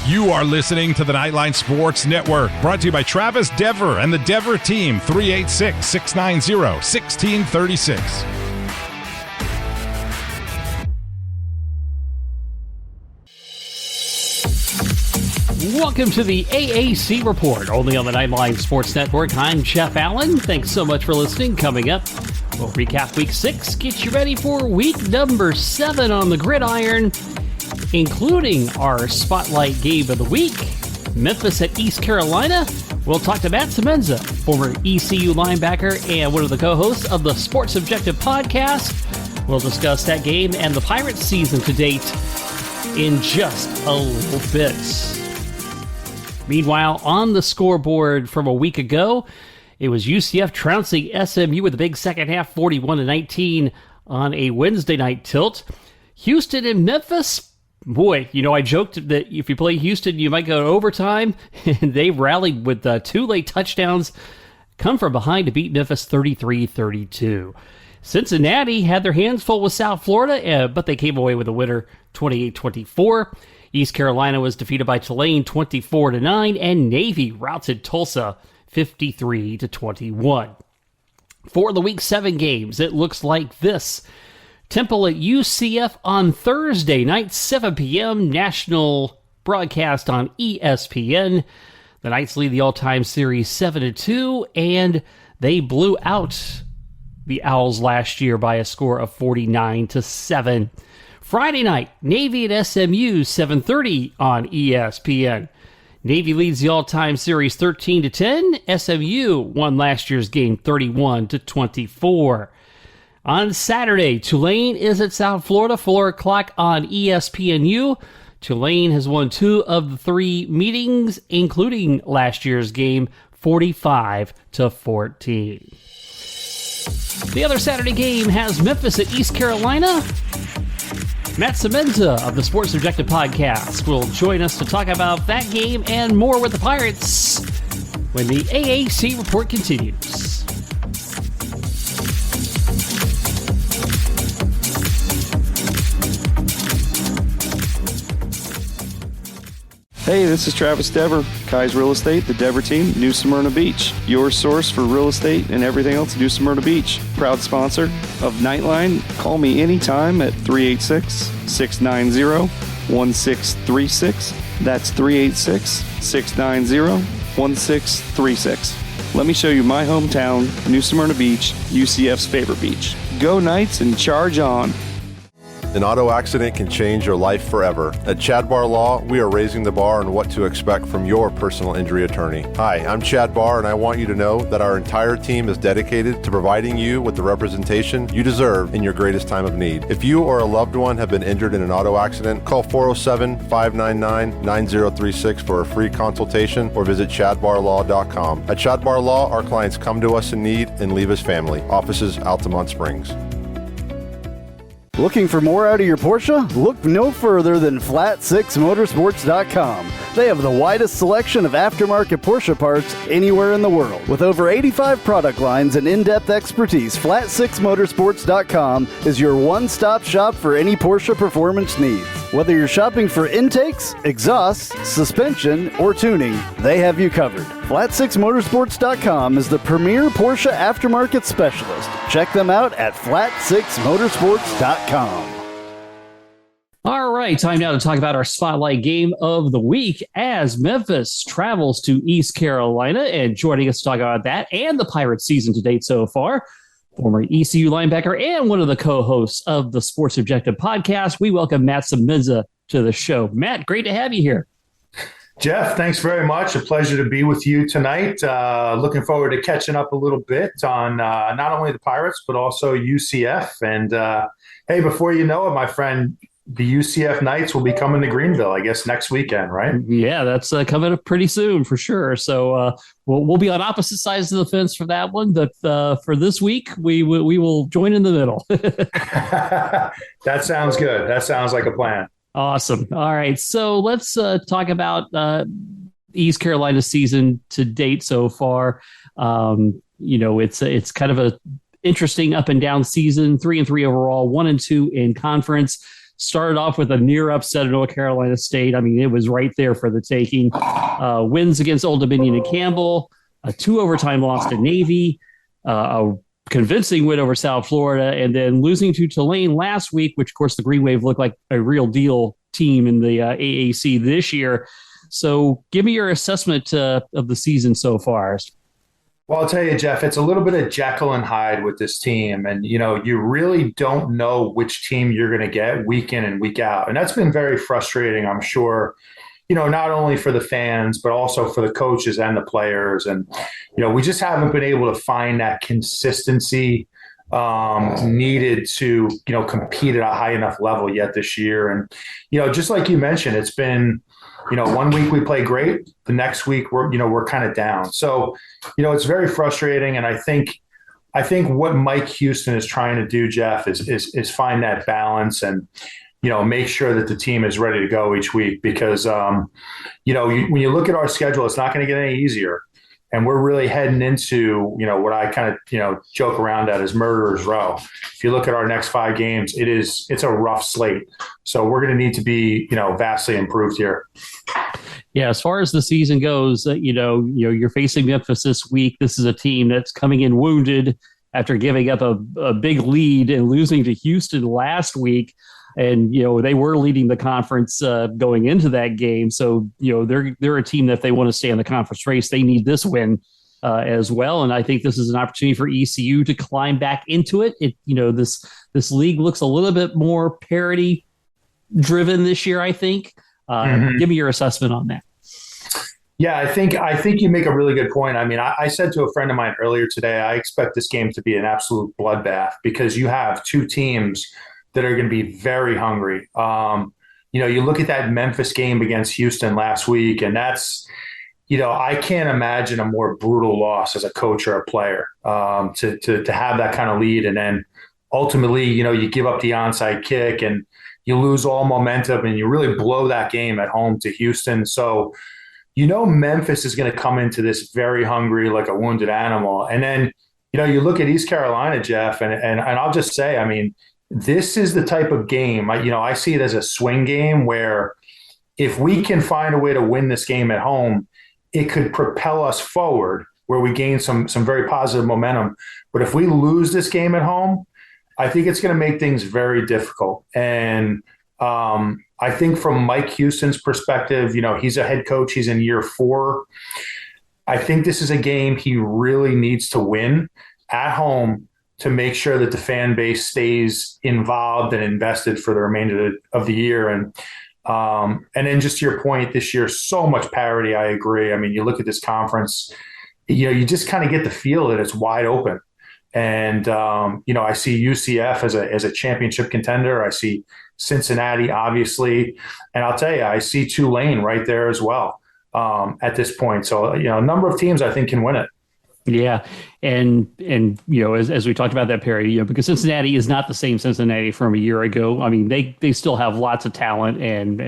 You are listening to the Nightline Sports Network, brought to you by Travis Dever and the Dever team, 386-690-1636. Welcome to the AAC Report, only on the Nightline Sports Network. I'm Jeff Allen. Thanks so much for listening. Coming up, we'll recap Week 6, get you ready for Week number 7 on the gridiron, including our Spotlight Game of the Week, Memphis at East Carolina. We'll talk to Matt Semenza, former ECU linebacker and one of the co-hosts of the Sports Objective podcast. We'll discuss that game and the Pirates season to date in just a little bit. Meanwhile, on the scoreboard from a week ago, it was UCF trouncing SMU with a big second half, 41-19 on a Wednesday night tilt. Houston and Memphis, boy, I joked that if you play Houston, you might go to overtime, and they rallied with 2 late touchdowns, come from behind to beat Memphis 33-32. Cincinnati had their hands full with South Florida, but they came away with a winner, 28-24. East Carolina was defeated by Tulane 24-9, and Navy routed Tulsa 53-21. For the Week 7 games, it looks like this. Temple at UCF on Thursday night, 7 p.m., national broadcast on ESPN. The Knights lead the all-time series 7-2, and they blew out the Owls last year by a score of 49-7. Friday night, Navy at SMU, 7:30 on ESPN. Navy leads the all-time series 13-10. SMU won last year's game 31-24. On Saturday, Tulane is at South Florida, 4 o'clock on ESPNU. Tulane has won 2 of the 3 meetings, including last year's game, 45-14. The other Saturday game has Memphis at East Carolina. Matt Semenza of the Sports Objective podcast will join us to talk about that game and more with the Pirates when the AAC report continues. Hey, this is Travis Dever, Kai's Real Estate, the Dever team, New Smyrna Beach. Your source for real estate and everything else, New Smyrna Beach. Proud sponsor of Nightline. Call me anytime at 386-690-1636. That's 386-690-1636. Let me show you my hometown, New Smyrna Beach, UCF's favorite beach. Go Knights and charge on. An auto accident can change your life forever. At Chad Barr Law, we are raising the bar on what to expect from your personal injury attorney. Hi, I'm Chad Barr, and I want you to know that our entire team is dedicated to providing you with the representation you deserve in your greatest time of need. If you or a loved one have been injured in an auto accident, call 407-599-9036 for a free consultation or visit chadbarlaw.com. At Chad Barr Law, our clients come to us in need and leave as family. Offices, Altamont Springs. Looking for more out of your Porsche? Look no further than Flat6Motorsports.com. They have the widest selection of aftermarket Porsche parts anywhere in the world. With over 85 product lines and in-depth expertise, Flat6Motorsports.com is your one-stop shop for any Porsche performance needs. Whether you're shopping for intakes, exhausts, suspension, or tuning, they have you covered. Flat6Motorsports.com is the premier Porsche aftermarket specialist. Check them out at Flat6Motorsports.com. All right, time now to talk about our Spotlight Game of the Week as Memphis travels to East Carolina. And joining us to talk about that and the Pirates season to date so far, former ECU linebacker and one of the co-hosts of the Sports Objective podcast, we welcome Matt Semenza to the show. Matt, great to have you here. Jeff, thanks very much. A pleasure to be with you tonight. Looking forward to catching up a little bit on not only the Pirates, but also UCF. And hey, before you know it, my friend, the UCF Knights will be coming to Greenville, I guess, next weekend, right? Yeah, that's coming up pretty soon for sure. So we'll be on opposite sides of the fence for that one. But for this week, we will join in the middle. That sounds good. That sounds like a plan. Awesome. All right. So let's talk about East Carolina season to date so far. It's kind of a interesting up and down season, 3-3 overall, 1-2 in conference. started off with a near upset of North Carolina State. I mean, it was right there for the taking. Wins against Old Dominion and Campbell, a 2 overtime loss to Navy, a convincing win over South Florida, and then losing to Tulane last week, which, of course, the Green Wave looked like a real deal team in the AAC this year. So give me your assessment of the season so far. Well, I'll tell you, Jeff, it's a little bit of Jekyll and Hyde with this team. And, you really don't know which team you're going to get week in and week out. And that's been very frustrating, I'm sure, not only for the fans, but also for the coaches and the players. And, we just haven't been able to find that consistency needed to, compete at a high enough level yet this year. And, just like you mentioned, it's been, one week we play great. The next week we're kind of down. So, it's very frustrating. And I think what Mike Houston is trying to do, Jeff, is find that balance and, make sure that the team is ready to go each week because, when you look at our schedule, it's not going to get any easier. And we're really heading into, what I kind of, joke around at is murderer's row. If you look at our next 5 games, it's a rough slate. So we're going to need to be, vastly improved here. Yeah, as far as the season goes, you're facing Memphis this week. This is a team that's coming in wounded after giving up a big lead and losing to Houston last week. And, they were leading the conference going into that game. So, they're a team that if they want to stay in the conference race, they need this win as well. And I think this is an opportunity for ECU to climb back into it. This league looks a little bit more parity driven this year, I think. Give me your assessment on that. Yeah, I think you make a really good point. I mean, I said to a friend of mine earlier today, I expect this game to be an absolute bloodbath because you have 2 teams that are going to be very hungry. You look at that Memphis game against Houston last week, and that's, I can't imagine a more brutal loss as a coach or a player to have that kind of lead. And then ultimately, you give up the onside kick and you lose all momentum and you really blow that game at home to Houston. So, Memphis is going to come into this very hungry, like a wounded animal. And then, you look at East Carolina, Jeff, and I'll just say, I mean, this is the type of game, I see it as a swing game where if we can find a way to win this game at home, it could propel us forward where we gain some very positive momentum. But if we lose this game at home, I think it's going to make things very difficult. And I think from Mike Houston's perspective, he's a head coach. He's in year 4. I think this is a game he really needs to win at home to make sure that the fan base stays involved and invested for the remainder of the year. And then just to your point, this year, so much parity. I agree. I mean, you look at this conference, you just kind of get the feel that it's wide open. And, I see UCF as a championship contender. I see Cincinnati, obviously. And I'll tell you, I see Tulane right there as well at this point. So, a number of teams I think can win it. Yeah. And as we talked about that, Perry, because Cincinnati is not the same Cincinnati from a year ago. I mean, they still have lots of talent and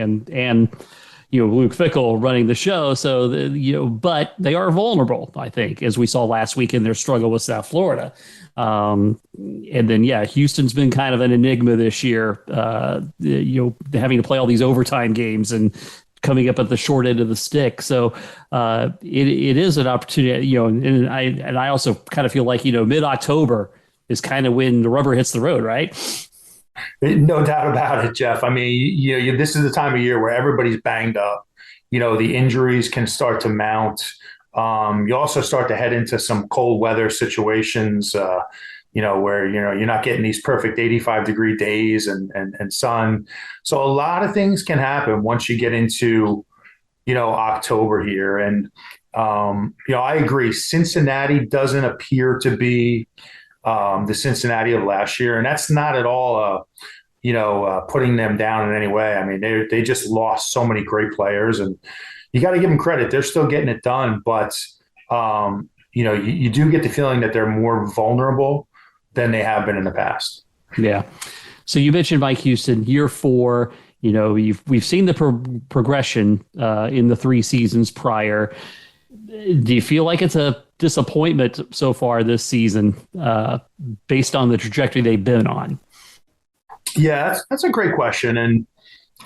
Luke Fickell running the show. So, but they are vulnerable, I think, as we saw last week in their struggle with South Florida. And then, Houston's been kind of an enigma this year, having to play all these overtime games and coming up at the short end of the stick. So it is an opportunity, and I also kind of feel like, mid-October is kind of when the rubber hits the road, right? No doubt about it, Jeff. I mean, this is the time of year where everybody's banged up. The injuries can start to mount. You also start to head into some cold weather situations, where, you're not getting these perfect 85-degree days and sun. So a lot of things can happen once you get into, October here. And, I agree. Cincinnati doesn't appear to be the Cincinnati of last year. And that's not at all, putting them down in any way. I mean, they just lost so many great players, and you got to give them credit. They're still getting it done. But, you do get the feeling that they're more vulnerable than they have been in the past. Yeah. So you mentioned Mike Houston, year 4. We've seen the progression in the 3 seasons prior. Do you feel like it's a disappointment so far this season based on the trajectory they've been on? Yeah, that's a great question. And,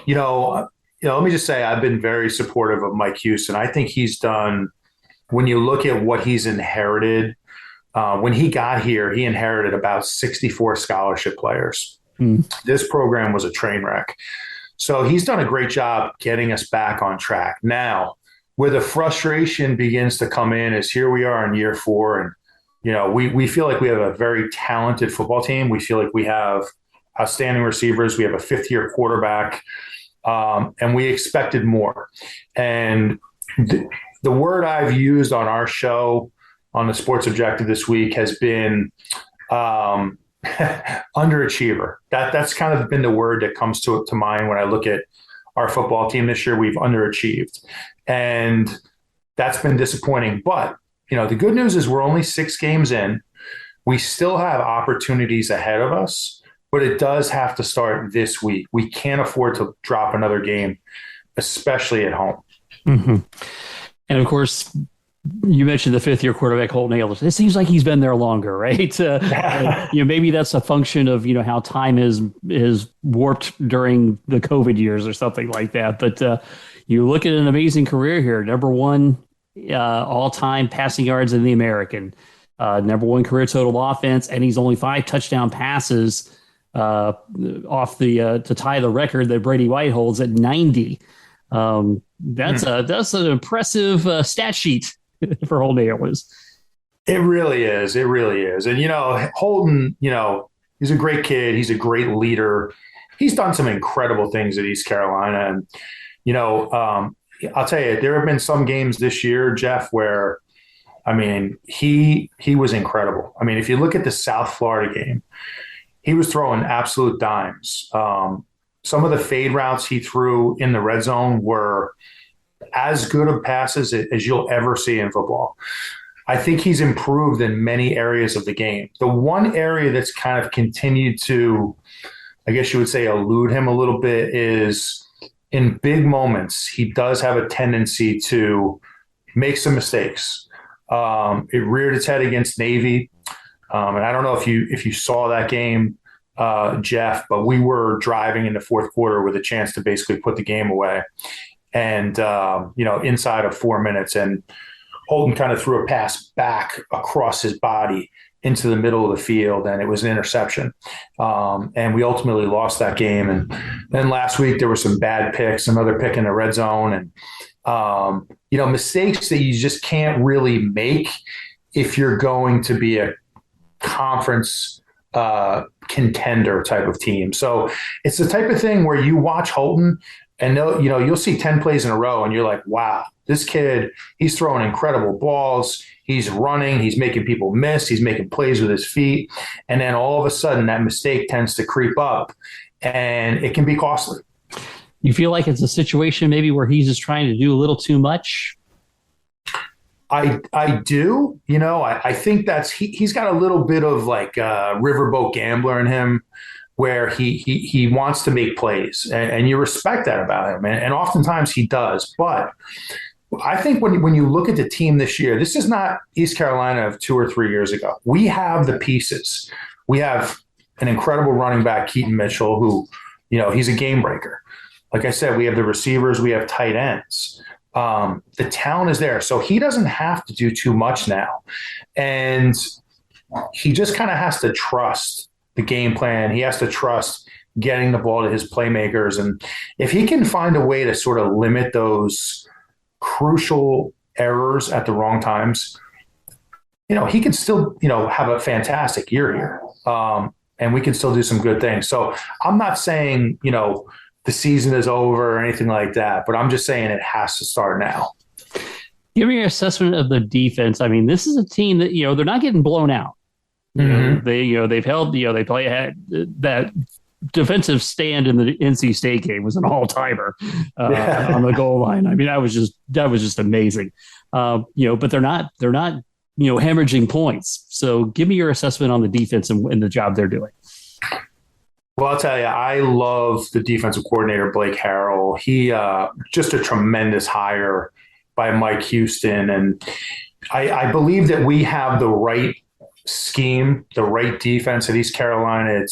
let me just say I've been very supportive of Mike Houston. I think he's done, when you look at what he's inherited, when he got here, he inherited about 64 scholarship players. This program was a train wreck. So he's done a great job getting us back on track. Now, where the frustration begins to come in is here we are in year 4, and we feel like we have a very talented football team. We feel like we have outstanding receivers. We have a 5th-year quarterback, and we expected more. And the word I've used on our show on the Sports Objective this week has been underachiever. That's kind of been the word that comes to mind when I look at our football team this year. We've underachieved, and that's been disappointing. But the good news is we're only 6 games in. We still have opportunities ahead of us, but it does have to start this week. We can't afford to drop another game, especially at home. Mm-hmm. And of course, you mentioned the 5th-year quarterback, Holton Ahlers. It seems like he's been there longer, right? Maybe that's a function of how time is warped during the COVID years or something like that. But you look at an amazing career here. Number 1 all-time passing yards in the American, number 1 career total offense, and he's only 5 touchdown passes off to tie the record that Brady White holds at 90. That's an impressive stat sheet for Holton Ahlers. It really is. It really is. And, Holton, he's a great kid. He's a great leader. He's done some incredible things at East Carolina. And, I'll tell you, there have been some games this year, Jeff, where, he was incredible. If you look at the South Florida game, he was throwing absolute dimes. Some of the fade routes he threw in the red zone were as good of passes as you'll ever see in football. I think he's improved in many areas of the game. The one area that's kind of continued to, I guess you would say, elude him a little bit is in big moments, he does have a tendency to make some mistakes. It reared its head against Navy. And I don't know if you saw that game, Jeff, but we were driving in the 4th quarter with a chance to basically put the game away. And, inside of 4 minutes, and Holton kind of threw a pass back across his body into the middle of the field, and it was an interception. And we ultimately lost that game. And then last week there were some bad picks, another pick in the red zone, and, mistakes that you just can't really make if you're going to be a conference contender type of team. So it's the type of thing where you watch Holton and you'll see 10 plays in a row and you're like, wow, this kid, he's throwing incredible balls. He's running, he's making people miss, he's making plays with his feet. And then all of a sudden that mistake tends to creep up and it can be costly. You feel like it's a situation maybe where he's just trying to do a little too much? I do. I think he's got a little bit of like a riverboat gambler in him where he wants to make plays and you respect that about him. And oftentimes he does. But I think when you look at the team this year, this is not East Carolina of 2 or 3 years ago. We have the pieces. We have an incredible running back, Keaton Mitchell, who, he's a game breaker. Like I said, we have the receivers, we have tight ends. The talent is there. So he doesn't have to do too much now. And he just kind of has to trust the game plan. He has to trust getting the ball to his playmakers. And if he can find a way to sort of limit those crucial errors at the wrong times, he can still, have a fantastic year here. And we can still do some good things. So I'm not saying, the season is over or anything like that, but I'm just saying it has to start now. Give me your assessment of the defense. This is a team that, they're not getting blown out. Mm-hmm. They've held, they play that defensive stand in the NC State game was an all-timer on the goal line. That was just amazing. But they're not hemorrhaging points. So give me your assessment on the defense and the job they're doing. Well, I'll tell you, I love the defensive coordinator, Blake Harrell. He just a tremendous hire by Mike Houston. And I believe that we have the right scheme, the right defense at East Carolina.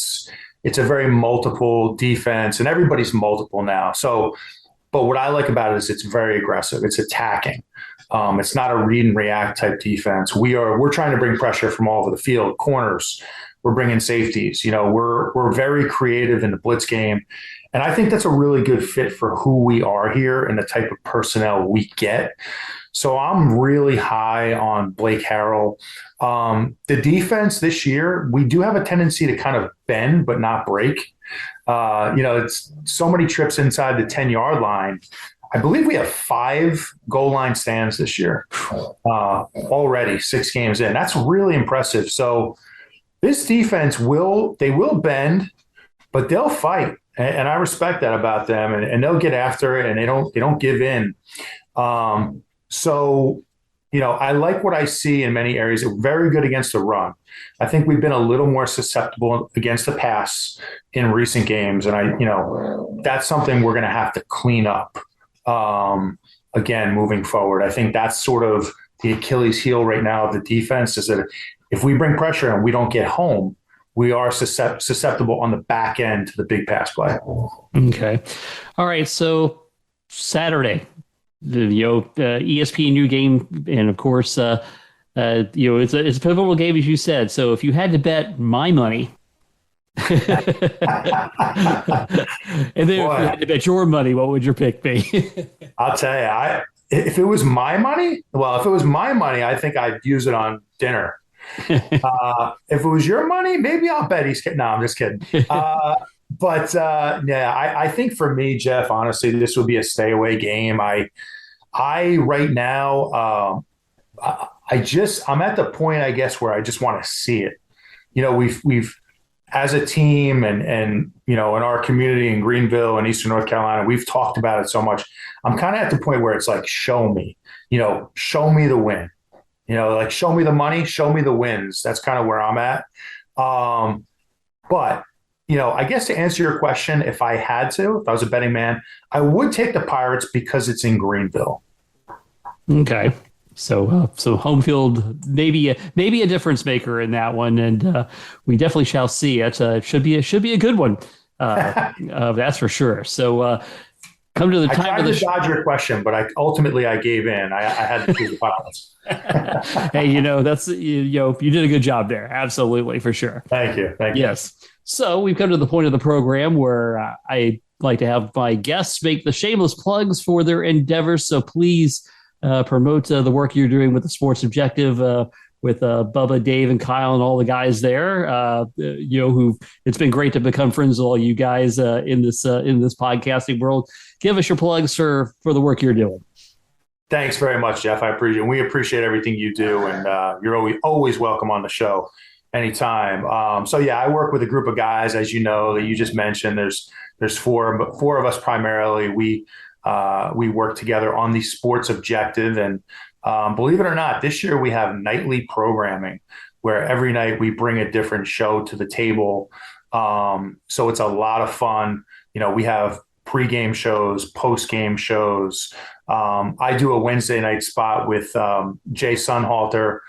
it's a very multiple defense, and everybody's multiple now. So, but what I like about it is it's very aggressive. It's attacking. It's not a read and react type defense. We're trying to bring pressure from all over the field, corners. We're bringing safeties. We're very creative in the blitz game, and I think that's a really good fit for who we are here and the type of personnel we get. So I'm really high on Blake Harrell. The defense this year, we do have a tendency to kind of bend but not break. It's so many trips inside the 10-yard line. I believe we have 5 goal line stands this year already, 6 games in. That's really impressive. So this defense will bend, but they'll fight. And I respect that about them. And they'll get after it, and they don't give in. I like what I see in many areas. They're very good against the run. I think we've been a little more susceptible against the pass in recent games. And that's something we're going to have to clean up again, moving forward. I think that's sort of the Achilles heel right now of the defense, is that if we bring pressure and we don't get home, we are susceptible on the back end to the big pass play. Okay. All right. So Saturday, ESPN new game, and of course, it's a pivotal game, as you said. So if you had to bet my money, and then if you had to bet your money, what would your pick be? I'll tell you, if it was my money, I think I'd use it on dinner. If it was your money, maybe I'll bet he's kidding. No, I'm just kidding. I think for me, Jeff, honestly, this would be a stay away game. I right now, I'm at the point, I guess, where I just want to see it. We've as a team and in our community in Greenville and Eastern North Carolina, we've talked about it so much. I'm kind of at the point where it's like, show me the win. Show me the money, show me the wins. That's kind of where I'm at. But I guess to answer your question, if I was a betting man, I would take the Pirates because it's in Greenville. Okay. So home field, maybe a difference maker in that one. And we definitely shall see. It should be a good one. That's for sure. So, come to the time of the show. I tried to dodge your question, but I gave in. I had to do the Pirates. Hey, you did a good job there. Absolutely, for sure. Thank you. Yes. So we've come to the point of the program where I like to have my guests make the shameless plugs for their endeavors. So please promote the work you're doing with the Sports Objective, with Bubba, Dave, and Kyle, and all the guys there. It's been great to become friends with all you guys in this podcasting world. Give us your plugs for the work you're doing. Thanks very much, Jeff. I appreciate it. We appreciate everything you do, and you're always welcome on the show anytime. I work with a group of guys, as you know, that you just mentioned. There's four of us primarily. We work together on the Sports Objective, and believe it or not, this year we have nightly programming where every night we bring a different show to the table. So it's a lot of fun. We have pregame shows, postgame shows. I do a Wednesday night spot with Jay Sunhalter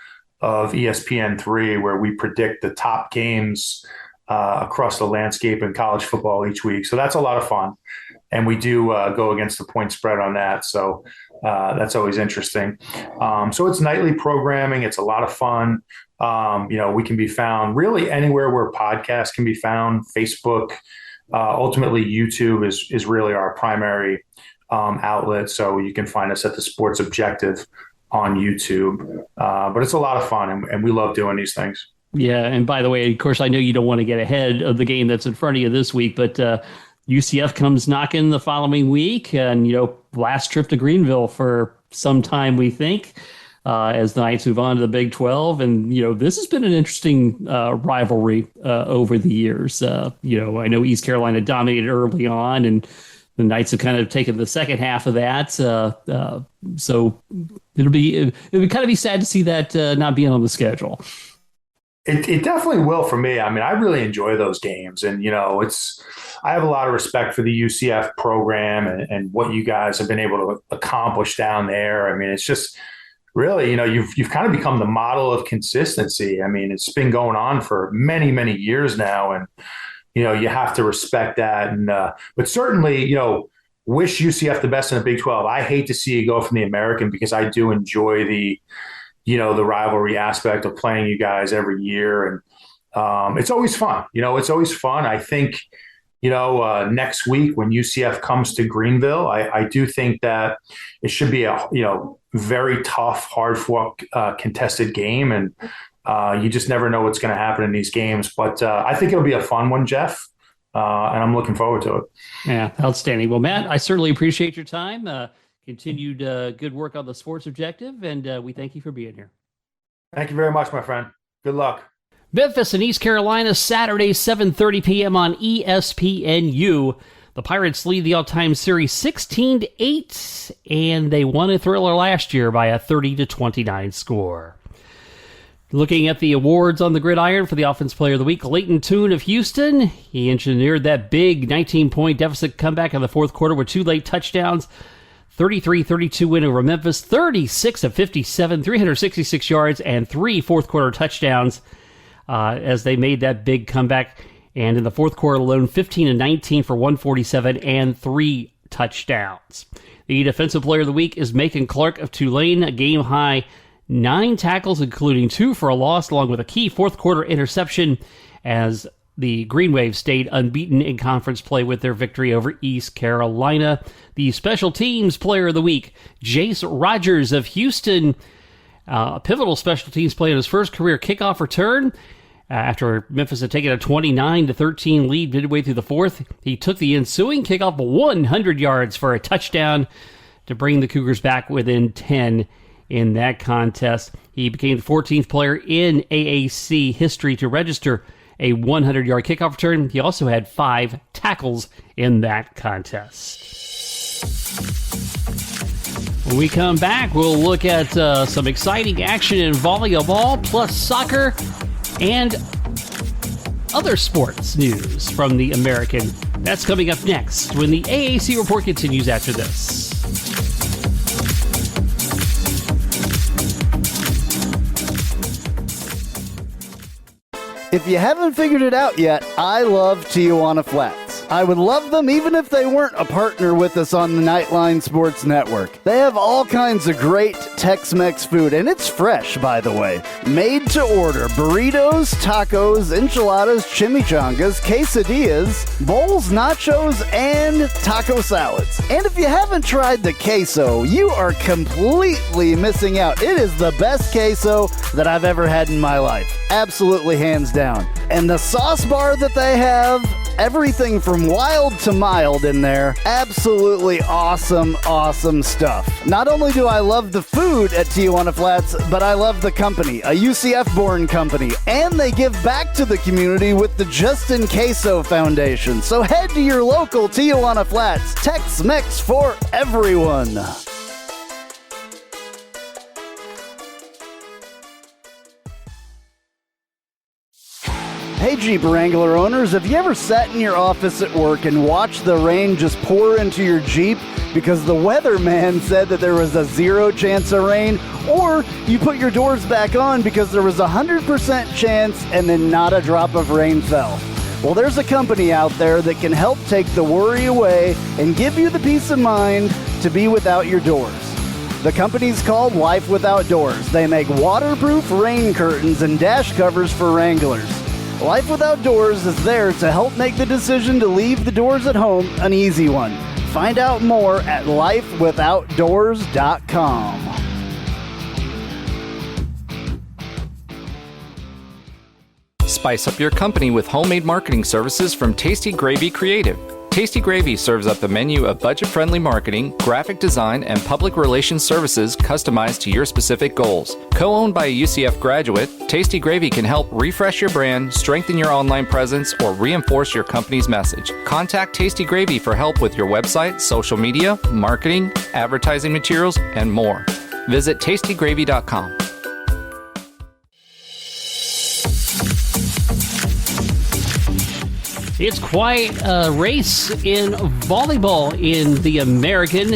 of ESPN3, where we predict the top games across the landscape in college football each week. So that's a lot of fun. And we do go against the point spread on that. So that's always interesting. So it's nightly programming. It's a lot of fun. We can be found really anywhere where podcasts can be found. Facebook, ultimately YouTube is really our primary outlet. So you can find us at the Sports Objective on YouTube. But it's a lot of fun, and we love doing these things. Yeah. And by the way, of course, I know you don't want to get ahead of the game that's in front of you this week, but UCF comes knocking the following week, and last trip to Greenville for some time, we think, as the Knights move on to the Big 12. And this has been an interesting rivalry over the years. I know East Carolina dominated early on, and the Knights have kind of taken the second half of that. So it'll be kind of be sad to see that not being on the schedule. It definitely will for me. I mean, I really enjoy those games, and I have a lot of respect for the UCF program and what you guys have been able to accomplish down there. I mean, it's just really, you've kind of become the model of consistency. I mean, it's been going on for many, many years now, and you have to respect that. And but certainly, wish UCF the best in the Big 12. I hate to see you go from the American because I do enjoy the rivalry aspect of playing you guys every year. And it's always fun. It's always fun. I think, next week when UCF comes to Greenville, I do think that it should be a, very tough, hard-fought, contested game. And you just never know what's going to happen in these games. But I think it'll be a fun one, Jeff. And I'm looking forward to it. Yeah, outstanding. Well, Matt, I certainly appreciate your time. Continued good work on the sports objective, and we thank you for being here. Thank you very much, my friend. Good luck. Memphis and East Carolina, Saturday, 7:30 p.m. on ESPNU. The Pirates lead the all-time series 16-8, and they won a thriller last year by a 30-29 score. Looking at the awards on the gridiron for the Offensive Player of the Week, Leighton Toon of Houston. He engineered that big 19-point deficit comeback in the fourth quarter with 2 late touchdowns. 33-32 win over Memphis, 36 of 57, 366 yards, and 3 fourth-quarter touchdowns as they made that big comeback. And in the fourth quarter alone, 15 of 19 for 147 and 3 touchdowns. The Defensive Player of the Week is Macon Clark of Tulane, a game-high 9 tackles, including 2 for a loss, along with a key fourth-quarter interception as the Green Wave stayed unbeaten in conference play with their victory over East Carolina. The Special Teams Player of the Week, Jace Rogers of Houston, a pivotal special teams play in his first career kickoff return. After Memphis had taken a 29-13 lead midway through the fourth, he took the ensuing kickoff 100 yards for a touchdown to bring the Cougars back within 10 in that contest. He became the 14th player in AAC history to register a 100-yard kickoff return. He also had 5 tackles in that contest. When we come back, we'll look at some exciting action in volleyball, plus soccer, and other sports news from the American. That's coming up next when the AAC report continues after this. If you haven't figured it out yet, I love Tijuana Flats. I would love them even if they weren't a partner with us on the Nightline Sports Network. They have all kinds of great Tex-Mex food, and it's fresh, by the way. Made to order burritos, tacos, enchiladas, chimichangas, quesadillas, bowls, nachos, and taco salads. And if you haven't tried the queso, you are completely missing out. It is the best queso that I've ever had in my life. Absolutely hands down. And the sauce bar that they have, everything from wild to mild in there. Absolutely awesome, awesome stuff. Not only do I love the food at Tijuana Flats, but I love the company, a UCF-born company. And they give back to the community with the Justin Queso Foundation. So head to your local Tijuana Flats. Tex-Mex for everyone. Hey Jeep Wrangler owners, have you ever sat in your office at work and watched the rain just pour into your Jeep because the weatherman said that there was a 0 chance of rain? Or you put your doors back on because there was a 100% chance and then not a drop of rain fell? Well, there's a company out there that can help take the worry away and give you the peace of mind to be without your doors. The company's called Life Without Doors. They make waterproof rain curtains and dash covers for Wranglers. Life Without Doors is there to help make the decision to leave the doors at home an easy one. Find out more at lifewithoutdoors.com. Spice up your company with homemade marketing services from Tasty Gravy Creative. Tasty Gravy serves up a menu of budget-friendly marketing, graphic design, and public relations services customized to your specific goals. Co-owned by a UCF graduate, Tasty Gravy can help refresh your brand, strengthen your online presence, or reinforce your company's message. Contact Tasty Gravy for help with your website, social media, marketing, advertising materials, and more. Visit tastygravy.com. It's quite a race in volleyball in the American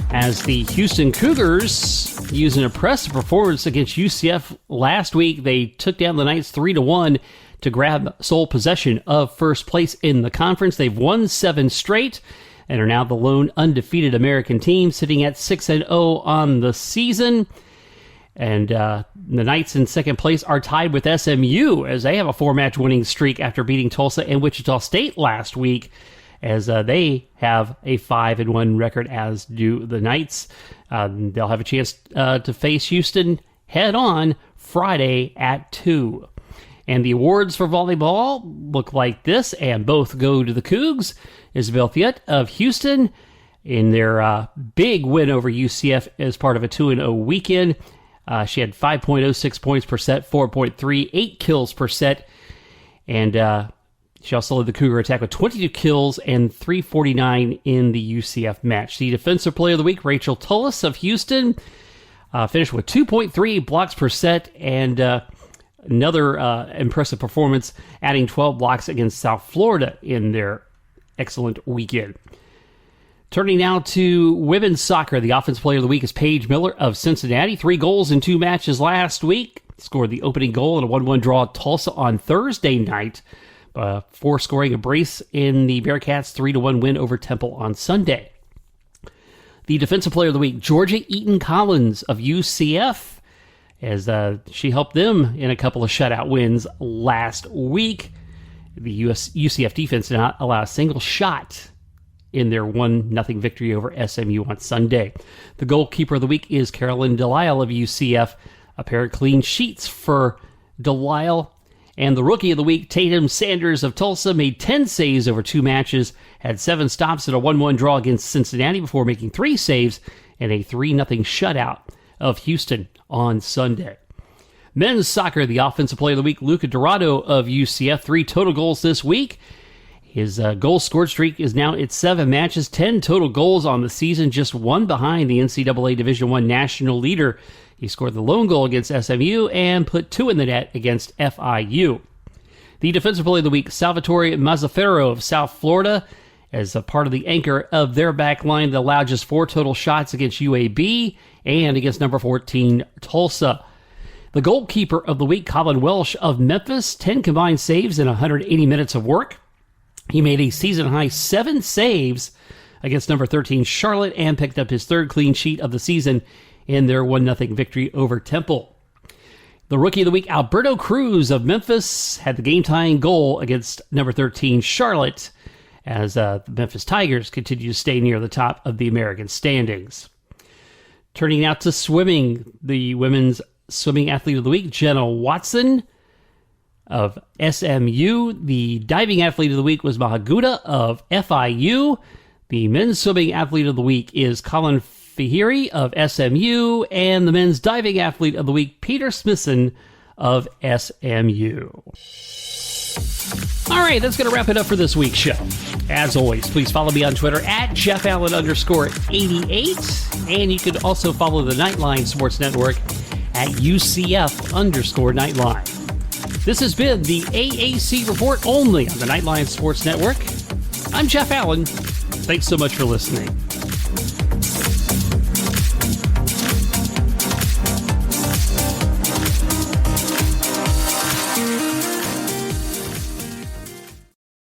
as the Houston Cougars use an impressive performance against UCF last week. They took down the Knights 3-1 to grab sole possession of first place in the conference. They've won 7 straight and are now the lone undefeated American team, sitting at 6-0 on the season. And the Knights in second place are tied with SMU as they have a 4-match winning streak after beating Tulsa and Wichita State last week, as they have a 5-1 record, as do the Knights. They'll have a chance to face Houston head-on Friday at 2. And the awards for volleyball look like this, and both go to the Cougs. Isabel Fiat of Houston in their big win over UCF as part of a 2-0 weekend. She had 5.06 points per set, 4.3, 8 kills per set, and she also led the Cougar attack with 22 kills and 349 in the UCF match. The Defensive Player of the Week, Rachel Tullis of Houston, finished with 2.3 blocks per set, and another impressive performance, adding 12 blocks against South Florida in their excellent weekend. Turning now to women's soccer, the Offensive Player of the Week is Paige Miller of Cincinnati. 3 goals in 2 matches last week. Scored the opening goal in a 1-1 draw at Tulsa on Thursday night, before scoring a brace in the Bearcats' 3-1 win over Temple on Sunday. The Defensive Player of the Week, Georgia Eaton Collins of UCF, as she helped them in a couple of shutout wins last week. The UCF defense did not allow a single shot in their 1-0 victory over SMU on Sunday. The goalkeeper of the week is Carolyn Delisle of UCF. A pair of clean sheets for Delisle. And the rookie of the week, Tatum Sanders of Tulsa, made 10 saves over 2 matches, had 7 stops in a 1-1 draw against Cincinnati before making 3 saves and a 3-0 shutout of Houston on Sunday. Men's soccer, the Offensive Player of the Week, Luca Dorado of UCF, 3 total goals this week. His goal scored streak is now at 7 matches, 10 total goals on the season, just 1 behind the NCAA Division I national leader. He scored the lone goal against SMU and put 2 in the net against FIU. The Defensive Player of the Week, Salvatore Mazzaferro of South Florida, as a part of the anchor of their back line that allowed just 4 total shots against UAB and against number 14 Tulsa. The goalkeeper of the week, Colin Welsh of Memphis, 10 combined saves in 180 minutes of work. He made a season-high 7 saves against number 13 Charlotte and picked up his 3rd clean sheet of the season in their 1-0 victory over Temple. The Rookie of the Week, Alberto Cruz of Memphis, had the game-tying goal against number 13 Charlotte as the Memphis Tigers continue to stay near the top of the American standings. Turning now to swimming, the Women's Swimming Athlete of the Week, Jenna Watson of SMU. The Diving Athlete of the Week was Mahaguda of FIU. The Men's Swimming Athlete of the Week is Colin Fahiri of SMU. And the Men's Diving Athlete of the Week, Peter Smithson of SMU. All right, that's going to wrap it up for this week's show. As always, please follow me on Twitter at JeffAllen_88. And you can also follow the Nightline Sports Network at UCF_Nightline. This has been the AAC Report only on the Nightline Sports Network. I'm Jeff Allen. Thanks so much for listening.